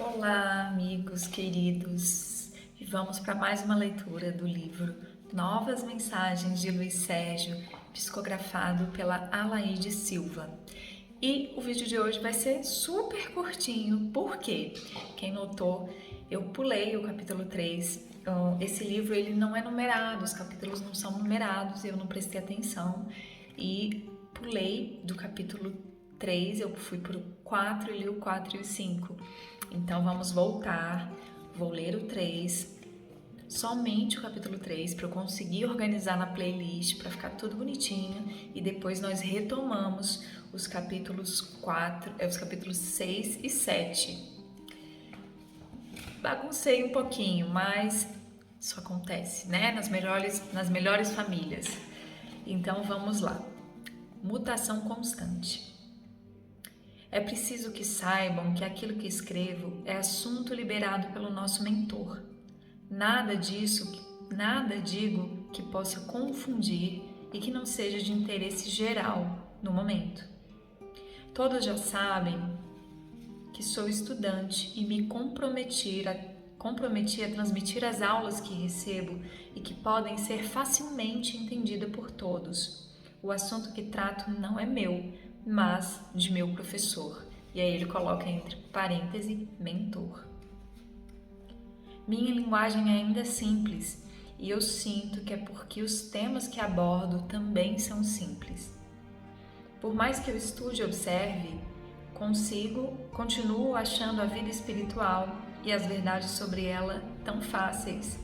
Olá, amigos queridos, e vamos para mais uma leitura do livro Novas Mensagens de Luiz Sérgio, psicografado pela Alaide Silva. E o vídeo de hoje vai ser super curtinho, porque quem notou, eu pulei o capítulo 3. Esse livro ele não é numerado, os capítulos não são numerados, eu não prestei atenção e pulei do capítulo 3, eu fui para o 4 e li o 4 e o 5. Então vamos voltar, vou ler o 3, somente o capítulo 3, para eu conseguir organizar na playlist, para ficar tudo bonitinho, e depois nós retomamos os capítulos 6 e 7. Baguncei um pouquinho, mas isso acontece, né? Nas melhores famílias. Então vamos lá. Mutação constante. É preciso que saibam que aquilo que escrevo é assunto liberado pelo nosso mentor. Nada digo que possa confundir e que não seja de interesse geral no momento. Todos já sabem que sou estudante e me comprometi a transmitir as aulas que recebo e que podem ser facilmente entendidas por todos. O assunto que trato não é meu, mas de meu professor. E aí ele coloca entre parênteses, mentor. Minha linguagem ainda é simples e eu sinto que é porque os temas que abordo também são simples. Por mais que eu estude e observe, continuo achando a vida espiritual e as verdades sobre ela tão fáceis,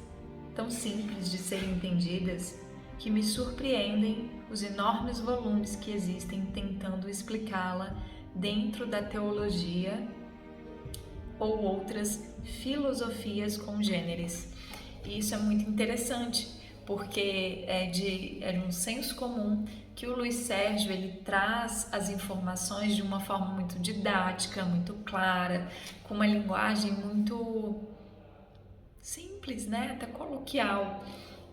tão simples de serem entendidas, que me surpreendem os enormes volumes que existem tentando explicá-la dentro da teologia ou outras filosofias congêneres. E isso é muito interessante, porque é de um senso comum que o Luiz Sérgio ele traz as informações de uma forma muito didática, muito clara, com uma linguagem muito simples, né? Até coloquial.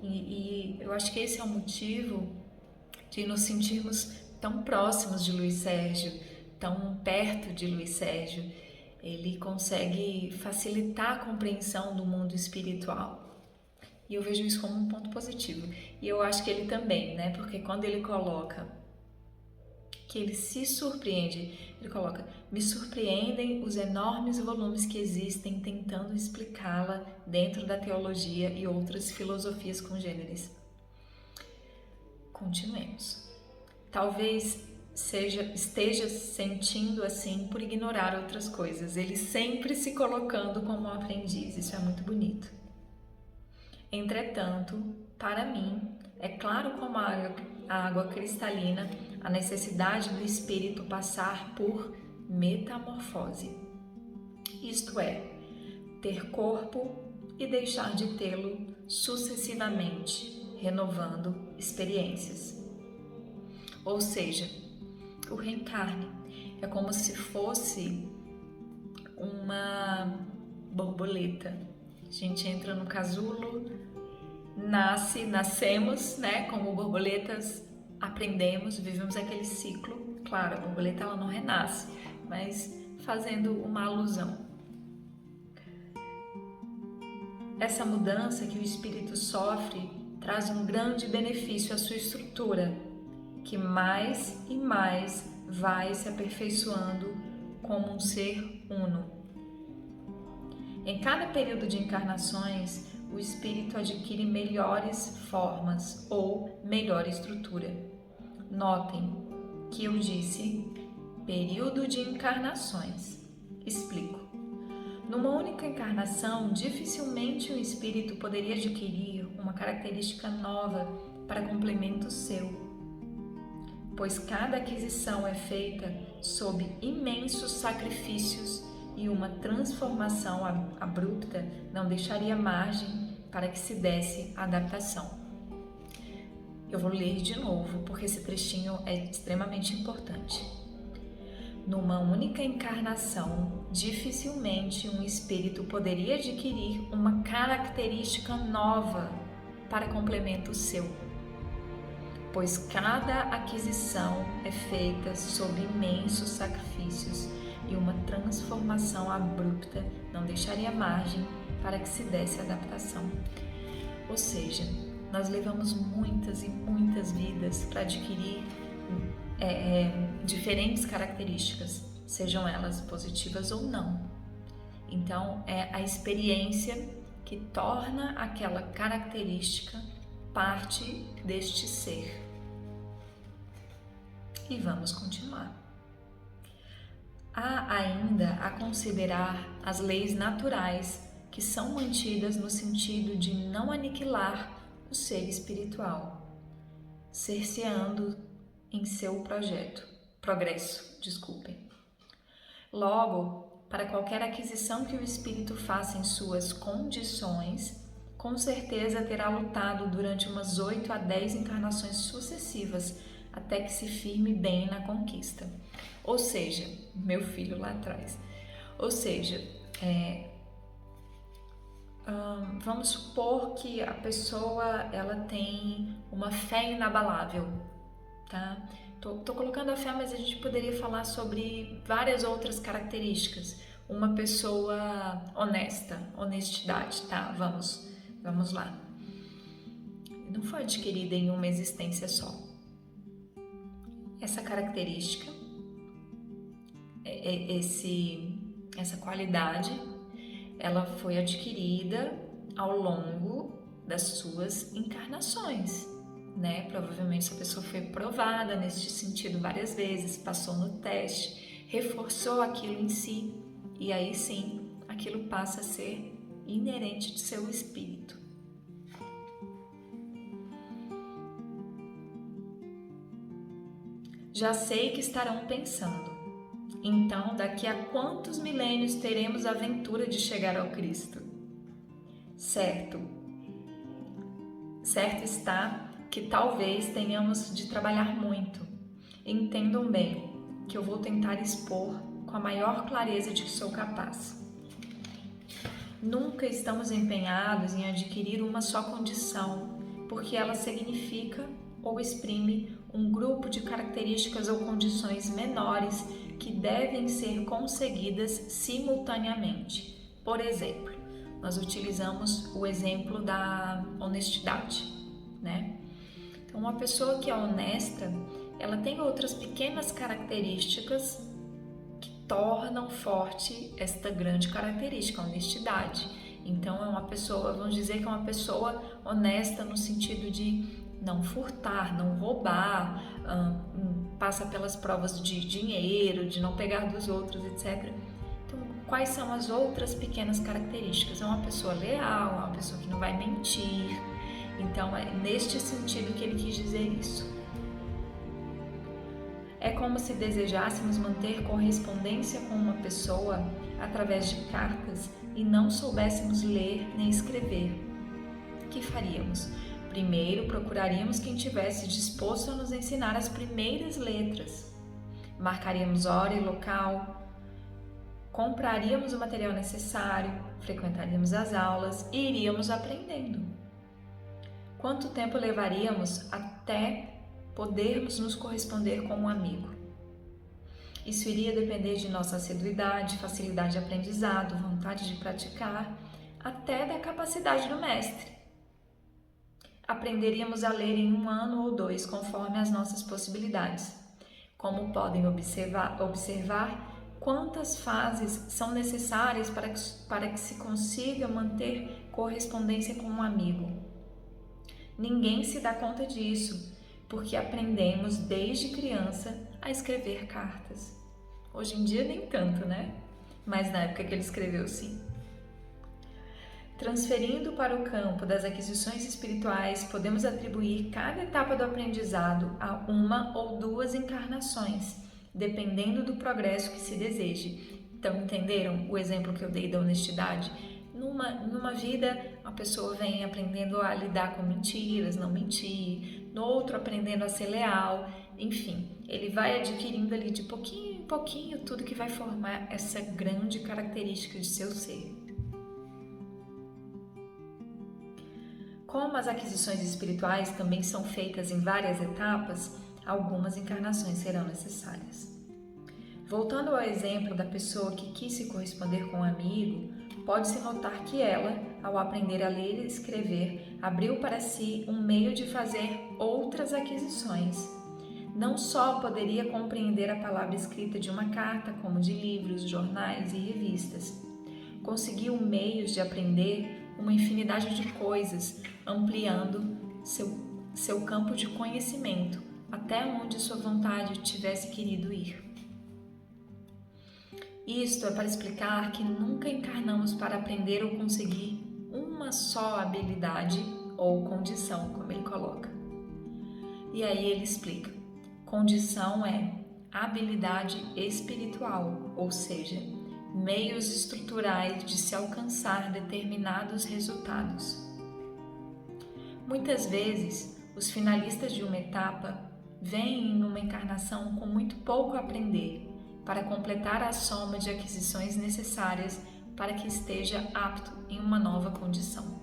E eu acho que esse é o motivo de nos sentirmos tão próximos de Luiz Sérgio, tão perto de Luiz Sérgio. Ele consegue facilitar a compreensão do mundo espiritual. E eu vejo isso como um ponto positivo. E eu acho que ele também, né? Porque quando ele coloca que ele se surpreende, ele coloca: me surpreendem os enormes volumes que existem tentando explicá-la dentro da teologia e outras filosofias congêneres. Continuemos. Talvez esteja sentindo assim por ignorar outras coisas, ele sempre se colocando como um aprendiz, isso é muito bonito. Entretanto, para mim, é claro como a água cristalina a necessidade do espírito passar por metamorfose, isto é, ter corpo e deixar de tê-lo sucessivamente, renovando experiências. Ou seja, o reencarne é como se fosse uma borboleta. A gente entra no casulo, nascemos, né? Como borboletas, aprendemos, vivemos aquele ciclo. Claro, a borboleta ela não renasce, mas fazendo uma alusão. Essa mudança que o espírito sofre traz um grande benefício à sua estrutura, que mais e mais vai se aperfeiçoando como um ser uno. Em cada período de encarnações, o espírito adquire melhores formas ou melhor estrutura. Notem que eu disse período de encarnações. Explico. Numa única encarnação, dificilmente um espírito poderia adquirir uma característica nova para complemento seu, pois cada aquisição é feita sob imensos sacrifícios e uma transformação abrupta não deixaria margem para que se desse adaptação. Eu vou ler de novo porque esse trechinho é extremamente importante. Numa única encarnação, dificilmente um espírito poderia adquirir uma característica nova para complemento seu, pois cada aquisição é feita sob imensos sacrifícios e uma transformação abrupta não deixaria margem para que se desse adaptação. Ou seja, nós levamos muitas e muitas vidas para adquirir diferentes características, sejam elas positivas ou não. Então, é a experiência que torna aquela característica parte deste ser. E vamos continuar. Há ainda a considerar as leis naturais que são mantidas no sentido de não aniquilar o ser espiritual, cerceando em seu progresso. Logo, para qualquer aquisição que o espírito faça em suas condições, com certeza terá lutado durante umas 8 a 10 encarnações sucessivas até que se firme bem na conquista. Ou seja, meu filho lá atrás. Ou seja, vamos supor que a pessoa ela tem uma fé inabalável, tá? Tô colocando a fé, mas a gente poderia falar sobre várias outras características. Uma pessoa honesta, honestidade, tá? Vamos lá. Não foi adquirida em uma existência só. Essa característica, essa qualidade, ela foi adquirida ao longo das suas encarnações, né? Provavelmente essa pessoa foi provada nesse sentido várias vezes, passou no teste, reforçou aquilo em si, e aí sim, aquilo passa a ser inerente de seu espírito. Já sei que estarão pensando, então daqui a quantos milênios teremos a aventura de chegar ao Cristo? Certo está que talvez tenhamos de trabalhar muito. Entendam bem que eu vou tentar expor com a maior clareza de que sou capaz. Nunca estamos empenhados em adquirir uma só condição, porque ela significa ou exprime um grupo de características ou condições menores que devem ser conseguidas simultaneamente. Por exemplo, nós utilizamos o exemplo da honestidade, né? Então, uma pessoa que é honesta, ela tem outras pequenas características que tornam forte esta grande característica, a honestidade. Então, é uma pessoa, vamos dizer que é uma pessoa honesta no sentido de não furtar, não roubar, passa pelas provas de dinheiro, de não pegar dos outros, etc. Então, quais são as outras pequenas características? É uma pessoa leal, é uma pessoa que não vai mentir. Então, é neste sentido que ele quis dizer isso. É como se desejássemos manter correspondência com uma pessoa através de cartas e não soubéssemos ler nem escrever. O que faríamos? Primeiro, procuraríamos quem tivesse disposto a nos ensinar as primeiras letras. Marcaríamos hora e local, compraríamos o material necessário, frequentaríamos as aulas e iríamos aprendendo. Quanto tempo levaríamos até podermos nos corresponder com um amigo? Isso iria depender de nossa assiduidade, facilidade de aprendizado, vontade de praticar, até da capacidade do mestre. Aprenderíamos a ler em 1 ano ou 2, conforme as nossas possibilidades. Como podem observar quantas fases são necessárias para que se consiga manter correspondência com um amigo. Ninguém se dá conta disso, porque aprendemos desde criança a escrever cartas. Hoje em dia nem tanto, né? Mas na época que ele escreveu, sim. Transferindo para o campo das aquisições espirituais, podemos atribuir cada etapa do aprendizado a 1 ou 2 encarnações, dependendo do progresso que se deseje. Então, entenderam o exemplo que eu dei da honestidade? Numa vida, a pessoa vem aprendendo a lidar com mentiras, não mentir. No outro, aprendendo a ser leal. Enfim, ele vai adquirindo ali de pouquinho em pouquinho tudo que vai formar essa grande característica de seu ser. Como as aquisições espirituais também são feitas em várias etapas, algumas encarnações serão necessárias. Voltando ao exemplo da pessoa que quis se corresponder com um amigo, pode-se notar que ela, ao aprender a ler e escrever, abriu para si um meio de fazer outras aquisições. Não só poderia compreender a palavra escrita de uma carta, como de livros, jornais e revistas. Conseguiu meios de aprender uma infinidade de coisas, ampliando seu campo de conhecimento, até onde sua vontade tivesse querido ir. Isto é para explicar que nunca encarnamos para aprender ou conseguir uma só habilidade ou condição, como ele coloca. E aí ele explica: condição é habilidade espiritual, ou seja, meios estruturais de se alcançar determinados resultados. Muitas vezes, os finalistas de uma etapa vêm em uma encarnação com muito pouco a aprender, para completar a soma de aquisições necessárias para que esteja apto em uma nova condição.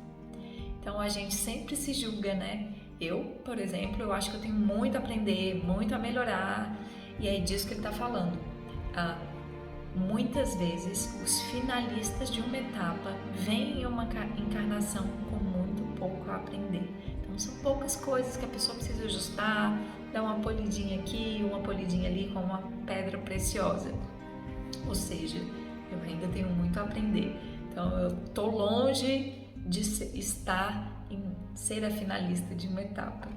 Então a gente sempre se julga, né? Eu, por exemplo, eu acho que eu tenho muito a aprender, muito a melhorar, e é disso que ele está falando. Muitas vezes os finalistas de uma etapa vêm em uma encarnação com muito pouco a aprender. Então são poucas coisas que a pessoa precisa ajustar, dar uma polidinha aqui, uma polidinha ali com uma pedra preciosa. Ou seja, eu ainda tenho muito a aprender. Então eu estou longe de estar em ser a finalista de uma etapa.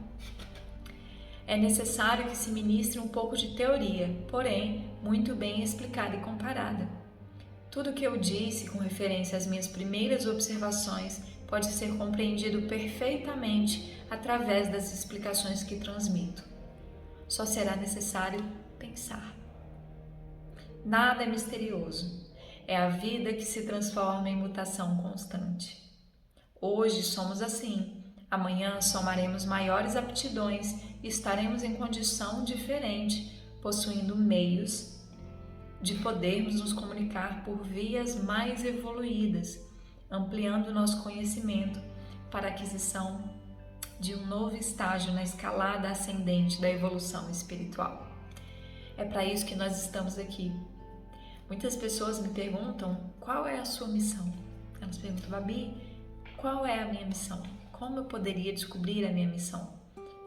É necessário que se ministre um pouco de teoria, porém muito bem explicada e comparada. Tudo o que eu disse com referência às minhas primeiras observações pode ser compreendido perfeitamente através das explicações que transmito. Só será necessário pensar. Nada é misterioso. É a vida que se transforma em mutação constante. Hoje somos assim. Amanhã somaremos maiores aptidões e estaremos em condição diferente, possuindo meios de podermos nos comunicar por vias mais evoluídas, ampliando nosso conhecimento para a aquisição de um novo estágio na escalada ascendente da evolução espiritual. É para isso que nós estamos aqui. Muitas pessoas me perguntam: qual é a sua missão? Elas perguntam: Babi, qual é a minha missão? Como eu poderia descobrir a minha missão?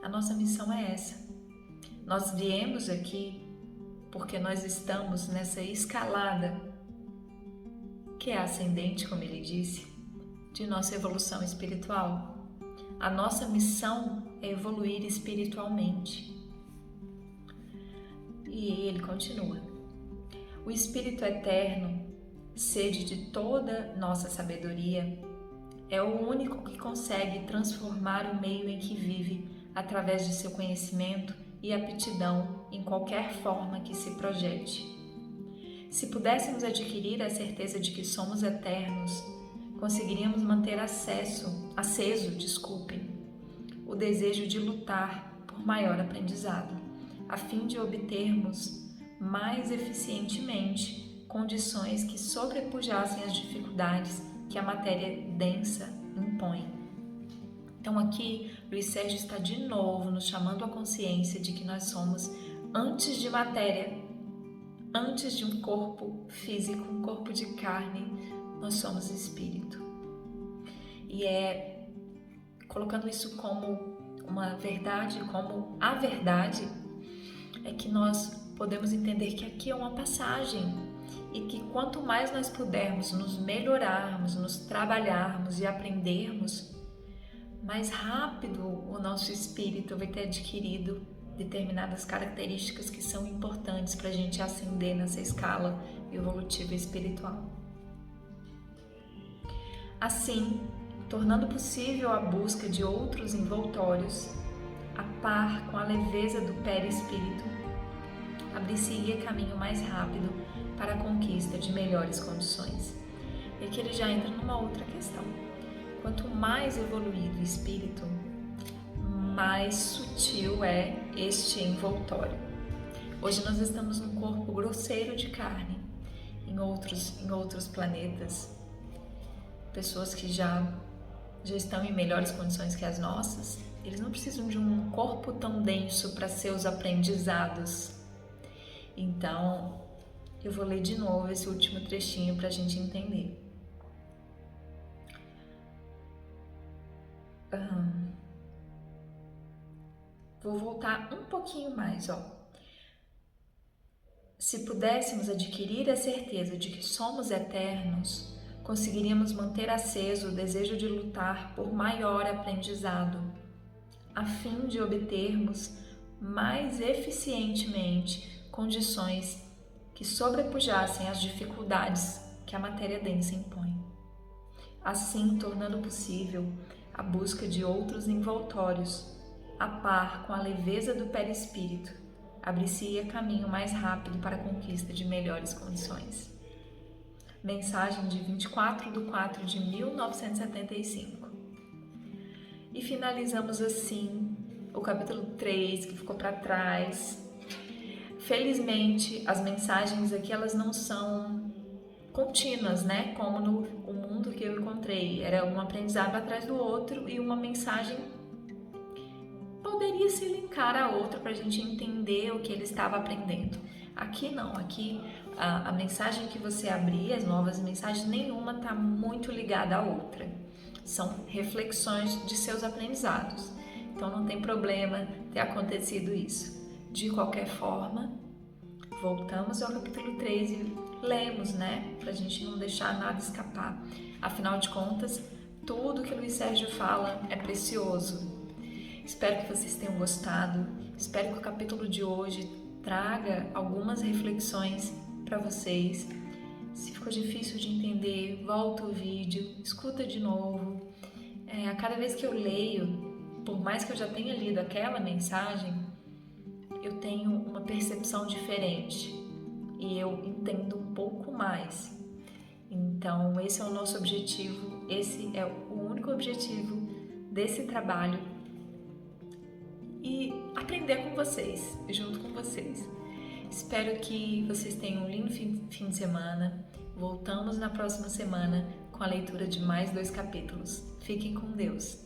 A nossa missão é essa. Nós viemos aqui porque nós estamos nessa escalada que é ascendente, como ele disse, de nossa evolução espiritual. A nossa missão é evoluir espiritualmente. E ele continua: o Espírito Eterno, sede de toda nossa sabedoria, é o único que consegue transformar o meio em que vive através de seu conhecimento e aptidão em qualquer forma que se projete. Se pudéssemos adquirir a certeza de que somos eternos, conseguiríamos manter aceso, o desejo de lutar por maior aprendizado, a fim de obtermos mais eficientemente condições que sobrepujassem as dificuldades que a matéria densa impõe. Então aqui, Luiz Sérgio está de novo nos chamando à consciência de que nós somos, antes de matéria, antes de um corpo físico, um corpo de carne, nós somos espírito. E é colocando isso como uma verdade, como a verdade, é que nós podemos entender que aqui é uma passagem e que quanto mais nós pudermos nos melhorarmos, nos trabalharmos e aprendermos, mais rápido o nosso espírito vai ter adquirido determinadas características que são importantes para a gente ascender nessa escala evolutiva espiritual. Assim, tornando possível a busca de outros envoltórios, a par com a leveza do perispírito, abrir-se-ia caminho mais rápido para a conquista de melhores condições. E aqui ele já entra numa outra questão. Quanto mais evoluído o espírito, mais sutil é este envoltório. Hoje nós estamos num corpo grosseiro de carne. Em outros planetas, pessoas que já estão em melhores condições que as nossas, eles não precisam de um corpo tão denso para seus aprendizados. Então, Eu vou ler de novo esse último trechinho para a gente entender. Vou voltar um pouquinho mais, ó. Se pudéssemos adquirir a certeza de que somos eternos, conseguiríamos manter aceso o desejo de lutar por maior aprendizado, a fim de obtermos mais eficientemente condições que sobrepujassem as dificuldades que a matéria densa impõe. Assim, tornando possível a busca de outros envoltórios, a par com a leveza do perispírito, abrir-se-ia caminho mais rápido para a conquista de melhores condições. Mensagem de 24/4/1975. E finalizamos assim o capítulo 3, que ficou para trás. Felizmente, as mensagens aqui elas não são contínuas, né? Como no o mundo que eu encontrei. Era um aprendizado atrás do outro e uma mensagem poderia se linkar a outra para a gente entender o que ele estava aprendendo. Aqui não, aqui a mensagem que você abrir, as novas mensagens, nenhuma está muito ligada à outra. São reflexões de seus aprendizados. Então não tem problema ter acontecido isso. De qualquer forma, voltamos ao capítulo 3 e lemos, né? Para a gente não deixar nada escapar. Afinal de contas, tudo que Luiz Sérgio fala é precioso. Espero que vocês tenham gostado. Espero que o capítulo de hoje traga algumas reflexões para vocês. Se ficou difícil de entender, volta o vídeo, escuta de novo. A cada vez que eu leio, por mais que eu já tenha lido aquela mensagem, eu tenho uma percepção diferente e eu entendo um pouco mais. Então, esse é o nosso objetivo, esse é o único objetivo desse trabalho e aprender com vocês, junto com vocês. Espero que vocês tenham um lindo fim de semana. Voltamos na próxima semana com a leitura de mais 2 capítulos. Fiquem com Deus.